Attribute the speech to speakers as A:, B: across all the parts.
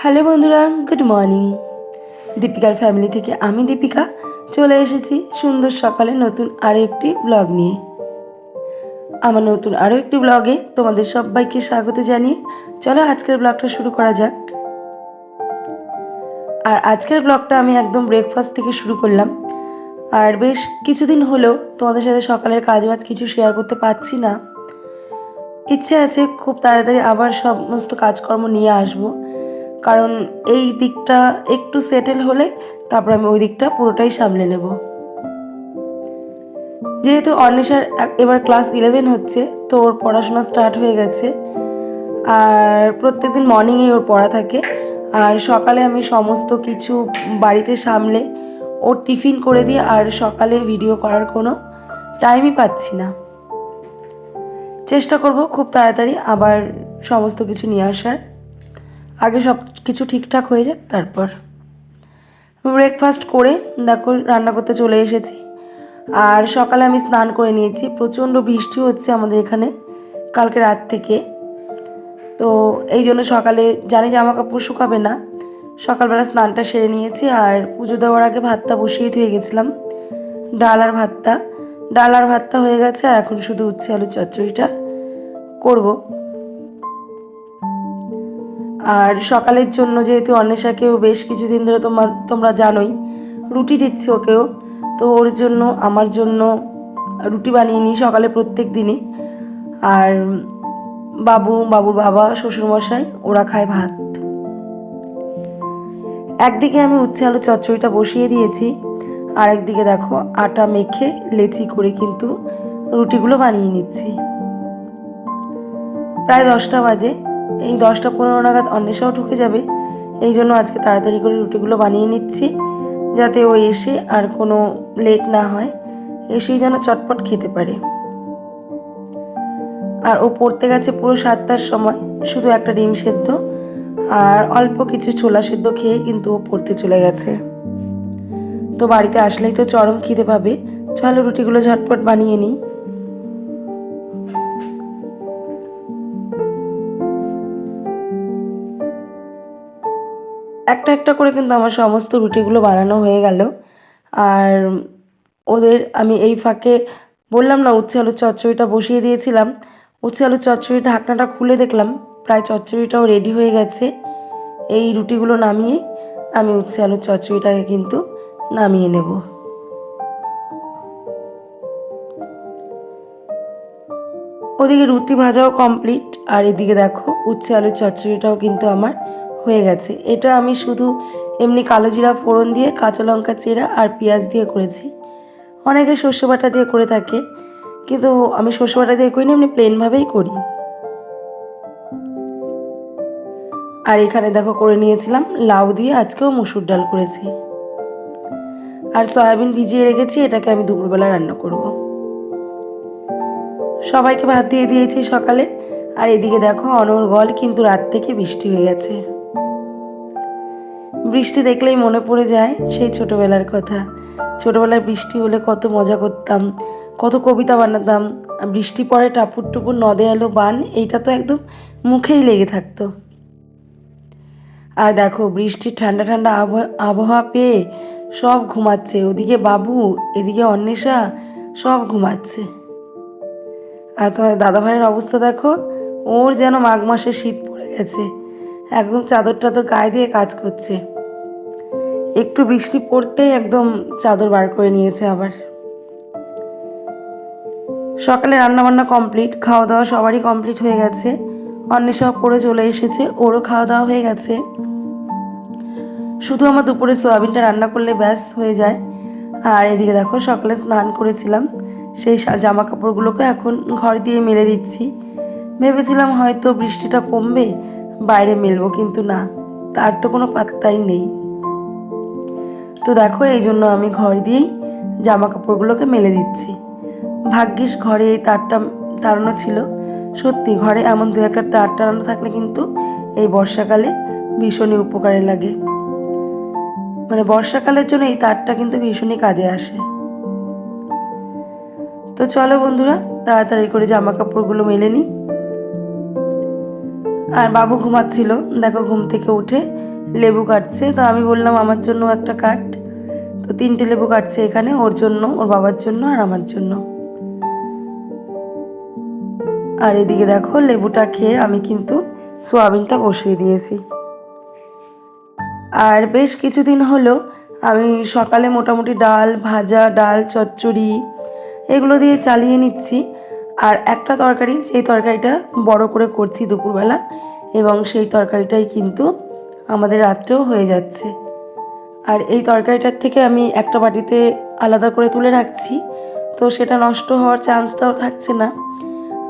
A: Hello বন্ধুরা, good morning. দীপিকার family থেকে আমি দীপিকা চলে এসেছি সুন্দর সকালে নতুন আরও একটি ব্লগ নিয়ে। আমার নতুন আরও একটি ব্লগে তোমাদের সবাইকে স্বাগত জানিয়ে চলো আজকের ব্লগটা শুরু করা যাক। আর আজকের ব্লগটা আমি একদম ব্রেকফাস্ট থেকে শুরু করলাম। আর বেশ কিছুদিন হলেও তোমাদের সাথে সকালের কাজবাজ কিছু শেয়ার করতে পারছি না। ইচ্ছে আছে খুব তাড়াতাড়ি আবার সমস্ত কাজকর্ম নিয়ে আসবো, কারণ এই দিকটা একটু সেটেল হলে তারপর আমি ওই দিকটা পুরোটাই সামলে নেব। যেহেতু অন্বেষার এবার ক্লাস 11 হচ্ছে, তো ওর পড়াশোনা স্টার্ট হয়ে গেছে। আর প্রত্যেকদিন মর্নিংয়ে ওর পড়া থাকে। আর সকালে আমি সমস্ত কিছু বাড়িতে সামলে ওর টিফিন করে দিই, আর সকালে ভিডিও করার কোনো টাইমই পাচ্ছি না। চেষ্টা করব খুব তাড়াতাড়ি আবার সমস্ত কিছু নিয়ে আসার। আগে সব কিছু ঠিকঠাক হয়ে যাক তারপর। ব্রেকফাস্ট করে দেখো রান্না করতে চলে এসেছি। আর সকালে আমি স্নান করে নিয়েছি। প্রচণ্ড বৃষ্টি হচ্ছে আমাদের এখানে কালকে রাত থেকে। তো এই জন্য সকালে জানি জামা কাপড় শুকাবে না, সকালবেলা স্নানটা সেরে নিয়েছি। আর পুজো দেওয়ার আগে ভাতটা বসিয়ে ধুয়ে গেছিলাম, ডাল আর ভাতটা হয়ে গেছে। আর এখন শুধু উচ্ছে আলু চচ্চড়িটা করব। আর সকালের জন্য যেহেতু অন্বেষাকেও বেশ কিছুদিন ধরে তোমরা জানোই রুটি দিচ্ছি ওকেও, তো ওর জন্য আমার জন্য রুটি বানিয়ে নিই সকালে প্রত্যেক দিনই। আর বাবুর বাবা শ্বশুরমশাই ওরা খায় ভাত। একদিকে আমি উচ্ছে আলু চচ্চড়িটা বসিয়ে দিয়েছি, আর একদিকে দেখো আটা মেখে লেচি করে কিন্তু রুটিগুলো বানিয়ে নিচ্ছি। প্রায় 10টা বাজে, এই 10টা 15 নাগাদ অন্বেষাও ঢুকে যাবে। এই জন্য আজকে তাড়াতাড়ি করে রুটিগুলো বানিয়ে নিচ্ছি, যাতে ও এসে আর কোনো লেট না হয়, এসেই যেন চটপট খেতে পারে। আর ও পড়তে গেছে পুরো 7টার সময়, শুধু একটা ডিম সেদ্ধ আর অল্প কিছু ছোলা সেদ্ধ খেয়ে কিন্তু ও পড়তে চলে গেছে। তো বাড়িতে আসলেই তো চরম খিদে পাবে। চলো রুটিগুলো ঝটপট বানিয়ে নিই। একটা একটা করে কিন্তু আমার সমস্ত রুটিগুলো বানানো হয়ে গেল। আর ওদের আমি এই ফাঁকে বললাম না উচ্ছে আলুর চচ্চড়িটা বসিয়ে দিয়েছিলাম। উচ্ছে আলুর চচ্চড়ির ঢাকনাটা খুলে দেখলাম প্রায় চচ্চড়িটাও রেডি হয়ে গেছে। এই রুটিগুলো নামিয়ে আমি উচ্ছে আলুর চচ্চড়িটাকে কিন্তু নামিয়ে নেব। ওদিকে রুটি ভাজাও কমপ্লিট, আর এদিকে দেখো উচ্ছে আলুর চচ্চড়িটাও কিন্তু আমার হয়ে গেছে। এটা আমি শুধু এমনি কালো জিরা ফোড়ন দিয়ে কাঁচা লঙ্কা চেরা আর পেঁয়াজ দিয়ে করেছি। অনেকে সর্ষে বাটা দিয়ে করে থাকে, কিন্তু আমি সর্ষে বাটা দিয়ে করিনি, এমনি প্লেনভাবেই করি। আর এখানে দেখো করে নিয়েছিলাম লাউ দিয়ে, আজকেও মুসুর ডাল করেছি। আর সয়াবিন ভিজিয়ে রেখেছি, এটাকে আমি দুপুরবেলা রান্না করব। সবাইকে ভাত দিয়ে দিয়েছি সকালে। আর এদিকে দেখো অনর্গল কিন্তু রাত থেকে বৃষ্টি হয়ে গেছে। বৃষ্টি দেখলেই মনে পড়ে যায় সেই ছোটবেলার কথা। ছোটবেলায় বৃষ্টি হলে কত মজা করতাম, কত কবিতা বানাতাম। বৃষ্টি পড়ে টাপুর টুপুর নদে এলো বান, এইটা তো একদম মুখেই লেগে থাকতো। আর দেখো বৃষ্টির ঠান্ডা ঠান্ডা আবহাওয়া পেয়ে সব ঘুমাচ্ছে। ওদিকে বাবু, এদিকে অন্বেষা, সব ঘুমাচ্ছে। আর তোমার দাদাভাইয়ের অবস্থা দেখো, ওর যেন মাঘ মাসে শীত পড়ে গেছে, একদম চাদর টাদর গায়ে দিয়ে কাজ করছে। একটু বৃষ্টি পড়তেই একদম চাদর বার করে নিয়েছে আবার। সকালে রান্নাবান্না কমপ্লিট, খাওয়া দাওয়া সবারই কমপ্লিট হয়ে গেছে। অন্বেষাও পড়ে চলে এসেছে, ওরও খাওয়া দাওয়া হয়ে গেছে। শুধু আমার দুপুরে সোয়াবিনটা রান্না করলে ব্যাস হয়ে যায়। আর এদিকে দেখো সকালে স্নান করেছিলাম, সেই জামা কাপড়গুলোকে এখন ঘর দিয়ে মেলে দিচ্ছি। ভেবেছিলাম হয়তো বৃষ্টিটা কমবে, বাইরে মেলবো, কিন্তু না, তার তো কোনো পাত্তাই নেই। তো দেখো এই জন্য আমি ঘর দিয়েই জামা কাপড়গুলোকে মেলে দিচ্ছি। ভাগ্যিস ঘরে এই তারটা টানানো ছিল। সত্যি ঘরে এমন দু একটা তার টানানো থাকলে কিন্তু এই বর্ষাকালে ভীষণই উপকারে লাগে। মানে বর্ষাকালের জন্য এই তারটা কিন্তু ভীষণই কাজে আসে। তো চলো বন্ধুরা তাড়াতাড়ি করে জামা কাপড়গুলো মেলে নিই। আর বাবু ঘুমাচ্ছিল, দেখো ঘুম থেকে উঠে লেবু কাটছে। তো আমি বললাম আমার জন্য একটা কাট। তো 3টে লেবু কাটছে এখানে, ওর জন্য, ওর বাবার জন্য আর আমার জন্য। আর এদিকে দেখো লেবুটা খেয়ে আমি কিন্তু সোয়াবিনটা বসিয়ে দিয়েছি। আর বেশ কিছুদিন হলো আমি সকালে মোটামুটি ডাল ভাজা, ডাল চচ্চড়ি এগুলো দিয়ে চালিয়ে নিচ্ছি। আর একটা তরকারি, সেই তরকারিটা বড় করে করছি দুপুরবেলা, এবং সেই তরকারিটাই কিন্তু আমাদের রাত্রেও হয়ে যাচ্ছে। আর এই তরকারিটার থেকে আমি একটা বাটিতে আলাদা করে তুলে রাখছি, তো সেটা নষ্ট হওয়ার চান্সটাও থাকছে না।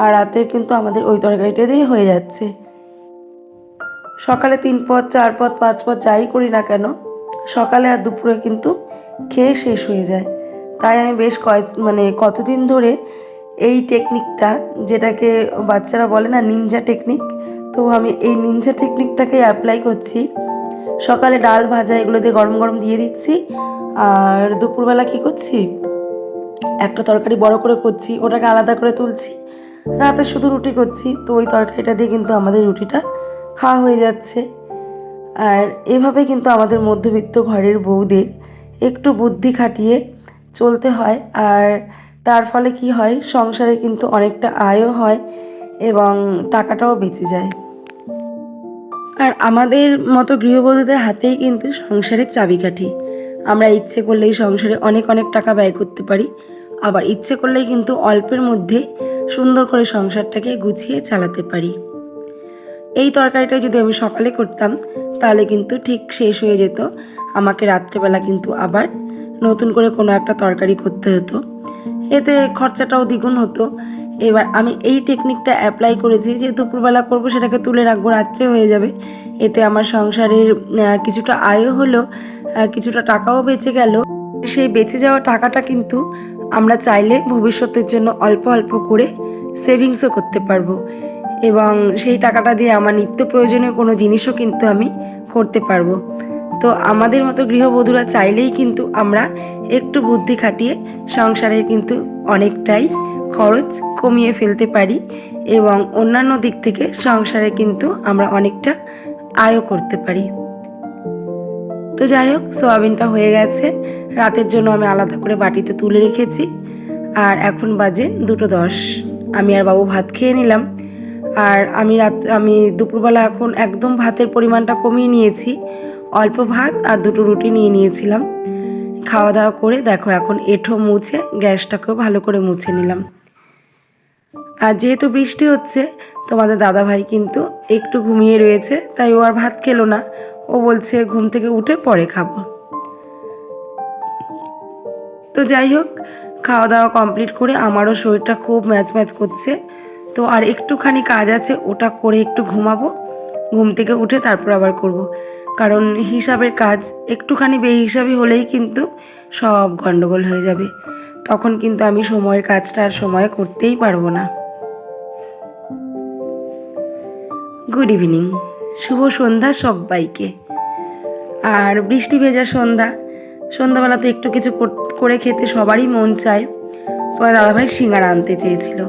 A: আর রাতের কিন্তু আমাদের ওই তরকারিটা দিয়ে হয়ে যাচ্ছে। সকালে 3 পদ 4 পদ 5 পদ যাই করি না কেন, সকালে আর দুপুরে কিন্তু খেয়ে শেষ হয়ে যায়। তাই আমি বেশ কতদিন ধরে এই টেকনিকটা, যেটাকে বাচ্চারা বলে না নিনজা টেকনিক, তো আমি এই নিনজা টেকনিকটাকে অ্যাপ্লাই করছি। সকালে ডাল ভাজা এগুলো দিয়ে গরম গরম দিয়ে দিচ্ছি, আর দুপুরবেলা কি করছি, একটা তরকারি বড় করে করছি, ওটাকে আলাদা করে তুলছি। রাতে শুধু রুটি করছি, তো ওই তরকারিটা দিয়ে কিন্তু আমাদের রুটিটা খাওয়া হয়ে যাচ্ছে। আর এভাবে কিন্তু আমাদের মধ্যবিত্ত ঘরের বউদের একটু বুদ্ধি খাটিয়ে চলতে হয়। আর তার ফলে কি হয়, সংসারে কিন্তু অনেকটা আয়ও হয় এবং টাকাটাও বেঁচে যায়। আর আমাদের মতো গৃহবধূদের হাতেই কিন্তু সংসারের চাবিকাঠি। আমরা ইচ্ছে করলেই সংসারে অনেক অনেক টাকা ব্যয় করতে পারি, আবার ইচ্ছে করলেই কিন্তু অল্পের মধ্যে সুন্দর করে সংসারটাকে গুছিয়ে চালাতে পারি। এই তরকারিটা যদি আমি সকালে করতাম তাহলে কিন্তু ঠিক শেষ হয়ে যেত, আমাকে রাত্রেবেলা কিন্তু আবার নতুন করে কোনো একটা তরকারি করতে হতো, এতে খরচাটাও দ্বিগুণ হতো। এবার আমি এই টেকনিকটা অ্যাপ্লাই করেছি যে দুপুরবেলা করবো, সেটাকে তুলে রাখবো, রাত্রে হয়ে যাবে। এতে আমার সংসারের কিছুটা আয়ও হলো, কিছুটা টাকাও বেঁচে গেল। সেই বেঁচে যাওয়া টাকাটা কিন্তু আমরা চাইলে ভবিষ্যতের জন্য অল্প অল্প করে সেভিংসও করতে পারবো, এবং সেই টাকাটা দিয়ে আমার নিত্য প্রয়োজনীয় কোনো জিনিসও কিন্তু আমি করতে পারবো। তো আমাদের মতো গৃহবধূরা চাইলেই কিন্তু আমরা একটু বুদ্ধি খাটিয়ে সংসারের কিন্তু অনেকটাই খরচ কমিয়ে ফেলতে পারি, এবং অন্যান্য দিক থেকে সংসারে কিন্তু আমরা অনেকটা আয়ও করতে পারি। তো যাই হোক, সোয়াবিনটা হয়ে গেছে, রাতের জন্য আমি আলাদা করে বাটিতে তুলে রেখেছি। আর এখন বাজে 2:10, আমি আর বাবু ভাত খেয়ে নিলাম। আর আমি দুপুরবেলা এখন একদম ভাতের পরিমাণটা কমিয়ে নিয়েছি, অল্প ভাত আর 2টো রুটি নিয়ে নিয়েছিলাম। খাওয়া দাওয়া করে দেখো এখন এঁঠো মুছে গ্যাসটাকেও ভালো করে মুছে নিলাম। আর যেহেতু বৃষ্টি হচ্ছে, তোমাদের দাদাভাই কিন্তু একটু ঘুমিয়ে রয়েছে, তাই ও আর ভাত খেলো না। ও বলছে ঘুম থেকে উঠে পরে খাবো। তো যাই হোক, খাওয়া দাওয়া কমপ্লিট করে আমারও শরীরটা খুব ম্যাচ করছে। তো আর একটুখানি কাজ আছে, ওটা করে একটু ঘুমাবো। ঘুম থেকে উঠে তারপর আবার করব, কারণ হিসাবের কাজ একটুখানি বেহিসাবি হলেই কিন্তু সব গন্ডগোল হয়ে যাবে। তখন কিন্তু আমি সময়ের কাজটা আর সময়ে করতেই পারবো না। গুড ইভিনিং, শুভ সন্ধ্যা সবাইকে। আর বৃষ্টি ভেজা সন্ধ্যাবেলা তো একটু কিছু করে খেতে সবারই মন চায়। তোমার দাদাভাই সিঙ্গারা আনতে চেয়েছিল,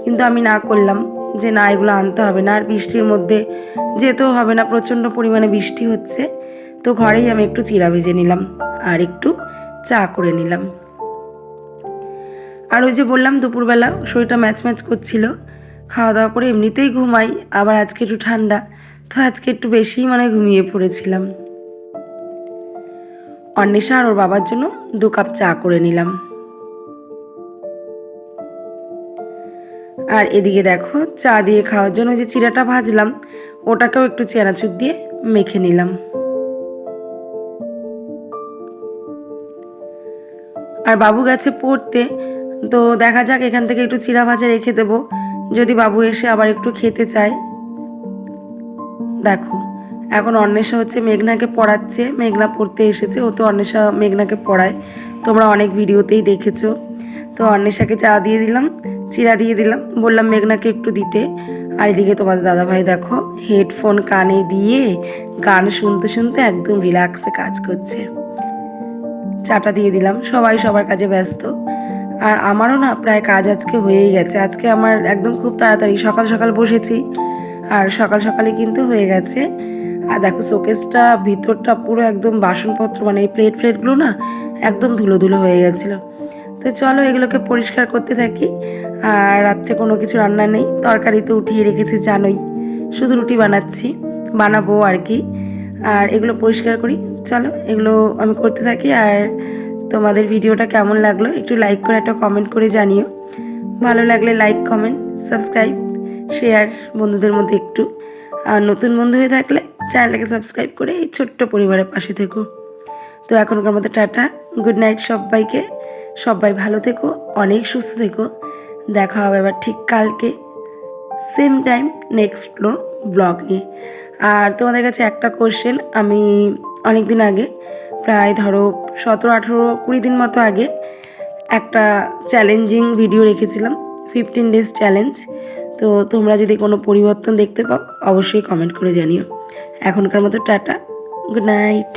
A: কিন্তু আমি না করলাম যে না, এগুলো আনতে হবে না, আর বৃষ্টির মধ্যে যেতেও হবে না, প্রচণ্ড পরিমাণে বৃষ্টি হচ্ছে। তো ঘরেই আমি একটু চিড়া ভেজে নিলাম আর একটু চা করে নিলাম। আর ওই যে বললাম দুপুরবেলা শরীরটা ম্যাচ করছিল, খাওয়া দাওয়া করে এমনিতেই ঘুমাই, আবার আজকে একটু ঠান্ডা, তো আজকে একটু বেশিই ঘুমিয়ে পড়েছিলাম। অন্বেষা আর ওর বাবার জন্য 2 কাপ চা করে নিলাম। আর এদিকে দেখো চা দিয়ে খাওয়ার জন্য যে চিড়াটা ভাজলাম, ওটাকেও একটু চানাচুর দিয়ে মেখে নিলাম। আর বাবু গেছে পড়তে, তো দেখা যাক, এখান থেকে একটু চিড়া ভাজা রেখে দেবো, যদি বাবু এসে আবার একটু খেতে চায়। দেখো এখন অন্বেষা হচ্ছে মেঘনাকে পড়াচ্ছে, মেঘনা পড়তে এসেছে, ও তো অন্বেষা মেঘনাকে পড়ায়, তোমরা অনেক ভিডিওতেই দেখেছো। তো অন্বেষাকে চা দিয়ে দিলাম, চিড়া দিয়ে দিলাম, বললাম মেঘনাকে একটু দিতে। আর এদিকে তোমাদের দাদাভাই দেখো হেডফোন কানে দিয়ে গান শুনতে শুনতে একদম রিল্যাক্সে কাজ করছে। চাটা দিয়ে দিলাম, সবাই সবার কাজে ব্যস্ত। আর আমারও না প্রায় কাজ আজকে হয়েই গেছে। আজকে আমার একদম খুব তাড়াতাড়ি সকাল সকাল বসেছি, আর সকাল সকালে কিন্তু হয়ে গেছে। আর দেখো শোকেসটা ভিতরটা পুরো একদম বাসনপত্র মানে এই প্লেটগুলো না একদম ধুলো ধুলো হয়ে গেছিলো। তো চলো এগুলোকে পরিষ্কার করতে থাকি। আর রাত্রে কোনো কিছু রান্না নেই, তরকারি তো উঠিয়ে রেখেছি জানোই, শুধু রুটি বানাবো আর কি। আর এগুলো পরিষ্কার করি, চলো এগুলো আমি করতে থাকি। আর তোমাদের ভিডিওটা কেমন লাগলো একটু লাইক করে একটা কমেন্ট করে জানিও। ভালো লাগলে লাইক, কমেন্ট, সাবস্ক্রাইব, শেয়ার বন্ধুদের মধ্যে একটু। আর নতুন বন্ধু হয়ে থাকলে চ্যানেলটাকে সাবস্ক্রাইব করে এই ছোট্ট পরিবারের পাশে থেকো। তো এখনকার মতো টাটা, গুড নাইট সবাইকে। সবাই ভালো থেকো, অনেক সুস্থ থেকো। দেখা হবে আবার ঠিক কালকে সেম টাইম নেক্সট ব্লগ নিয়ে। আর তোমাদের কাছে একটা কোশ্চেন, আমি অনেক দিন আগে প্রায় ধরো 17, 18, 20 দিন মতো আগে একটা চ্যালেঞ্জিং ভিডিও রেখেছিলাম, 15 ডেজ চ্যালেঞ্জ। তো তোমরা যদি কোনো পরিবর্তন দেখতে পাও অবশ্যই কমেন্ট করে জানিও। এখনকার মতো টাটা, গুড নাইট।